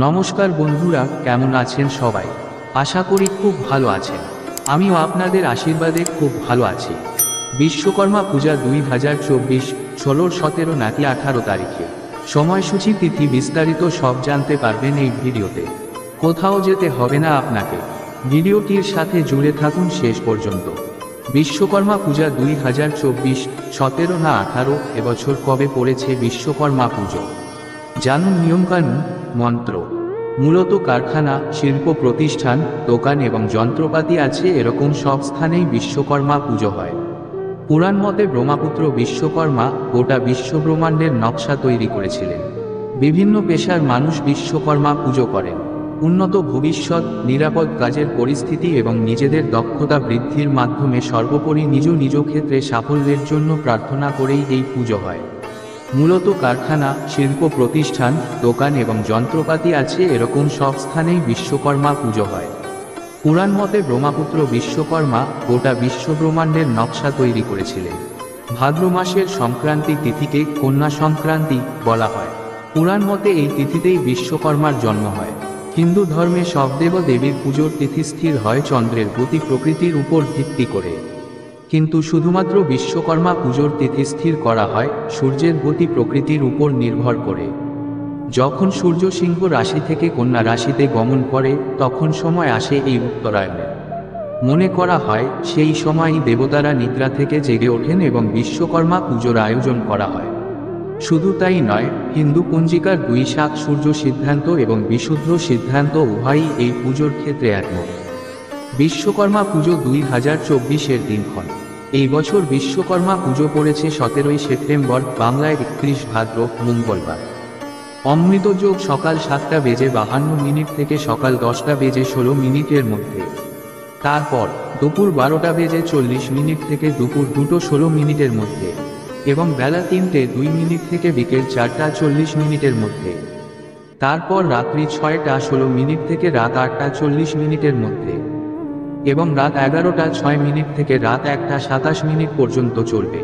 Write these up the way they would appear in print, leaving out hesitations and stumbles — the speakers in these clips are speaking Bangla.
নমস্কার বন্ধুরা, কেমন আছেন সবাই? আশা করি খুব ভালো আছেন। আমিও আপনাদের আশীর্বাদে খুব ভালো আছি। বিশ্বকর্মা পূজা 2024 16, 17 নাকি 18 তারিখে। সময়সূচি, তিথি বিস্তারিত সব জানতে পারবেন এই ভিডিওতে। কোথাও যেতে হবে না আপনাকে। ভিডিওটির সাথে জুড়ে থাকুন শেষ পর্যন্ত। বিশ্বকর্মা পূজা 2024 17 না 18 এবছর কবে পড়েছে বিশ্বকর্মা পুজো? জানুন নিয়মকানুন। মন্ত্র: মূলত কারখানা, শিল্প প্রতিষ্ঠান, দোকান এবং যন্ত্রপাতি আছে এরকম সব স্থানেই বিশ্বকর্মা পুজো হয়। পুরাণ মতে ব্রহ্মপুত্র বিশ্বকর্মা গোটা বিশ্বব্রহ্মাণ্ডের নকশা তৈরি করেছিলেন। বিভিন্ন পেশার মানুষ বিশ্বকর্মা পুজো করেন উন্নত ভবিষ্যৎ, নিরাপদ কাজের পরিস্থিতি এবং নিজেদের দক্ষতা বৃদ্ধির মাধ্যমে সর্বোপরি নিজ নিজ ক্ষেত্রে সাফল্যের জন্য প্রার্থনা করেই এই পুজো হয়। মূলত কারখানা, শিল্প প্রতিষ্ঠান, দোকান এবং যন্ত্রপাতি আছে এরকম সব স্থানেই বিশ্বকর্মা পুজো হয়। পুরাণ মতে ব্রহ্মপুত্র বিশ্বকর্মা গোটা বিশ্বব্রহ্মাণ্ডের নকশা তৈরি করেছিলেন। ভাদ্র মাসের সংক্রান্তি তিথিকে কন্যা সংক্রান্তি বলা হয়। পুরাণ মতে এই তিথিতেই বিশ্বকর্মার জন্ম হয়। হিন্দু ধর্মে সব দেব দেবীর পুজোর তিথি স্থির হয় চন্দ্রের গতি প্রকৃতির উপর ভিত্তি করে, কিন্তু শুধুমাত্র বিশ্বকর্মা পুজোর তিথি স্থির করা হয় সূর্যের গতি প্রকৃতির উপর নির্ভর করে। যখন সূর্য সিংহ রাশি থেকে কন্যা রাশিতে গমন করে তখন সময় আসে এই উত্তরায়ণের। মনে করা হয় সেই সময়ই দেবতারা নিদ্রা থেকে জেগে ওঠেন এবং বিশ্বকর্মা পুজোর আয়োজন করা হয়। শুধু তাই নয়, হিন্দু পঞ্জিকার বৈশাখ সূর্য সিদ্ধান্ত এবং বিশুদ্ধ সিদ্ধান্ত উভয়ই এই পুজোর ক্ষেত্রে একমত। বিশ্বকর্মা পুজো 2024-এর দিনক্ষণ: এই বছর বিশ্বকর্মা পুজো পড়েছে 17 সেপ্টেম্বর, বাংলায় 31 ভাদ্র, মঙ্গলবার। অমৃত যোগ সকাল 7:52 থেকে সকাল 10:16 মধ্যে। তারপর দুপুর 12:40 থেকে দুপুর 2:16 মধ্যে এবং বেলা 3:02 থেকে বিকেল 4:40 মধ্যে। তারপর রাত্রি 6:16 থেকে রাত 8:40 মধ্যে এবং রাত 11:06 থেকে রাত 1:27 পর্যন্ত চলবে।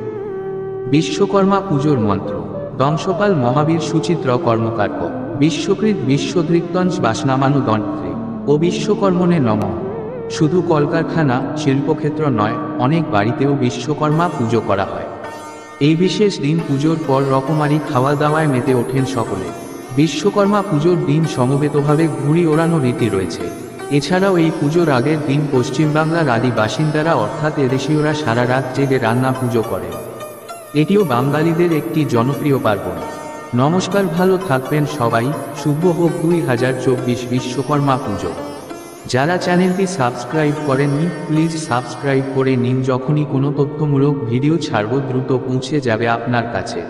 বিশ্বকর্মা পুজোর মন্ত্র: দংশপাল মহাবীর সুচিত্র কর্মকার্য বিশ্বকৃত বিশ্বধৃক্তঞ্চ বাসনামানু দন্ত্রে ও বিশ্বকর্মণে নমঃ। শুধু কলকারখানা, শিল্পক্ষেত্র নয়, অনেক বাড়িতেও বিশ্বকর্মা পুজো করা হয়। এই বিশেষ দিন পুজোর পর রকমারি খাওয়া দাওয়ায় মেতে ওঠেন সকলে। বিশ্বকর্মা পুজোর দিন সমবেতভাবে ঘুড়ি ওড়ানো রীতি রয়েছে। এছাড়াও এই পুজোর আগের দিন পশ্চিমবাংলার আদি বাসিন্দারা অর্থাৎ এদেশীয়রা সারা রাত জেগে রান্না পুজো করে। এটিও বাঙালিদের একটি জনপ্রিয় পার্বণ। নমস্কার, ভালো থাকবেন সবাই। শুভ হোক 2024 বিশ্বকর্মা পুজো। যারা চ্যানেলটি সাবস্ক্রাইব করেননি প্লিজ সাবস্ক্রাইব করে নিন, যখনই কোনো তথ্যমূলক ভিডিও ছাড়ব দ্রুত পৌঁছে যাবে আপনার কাছে।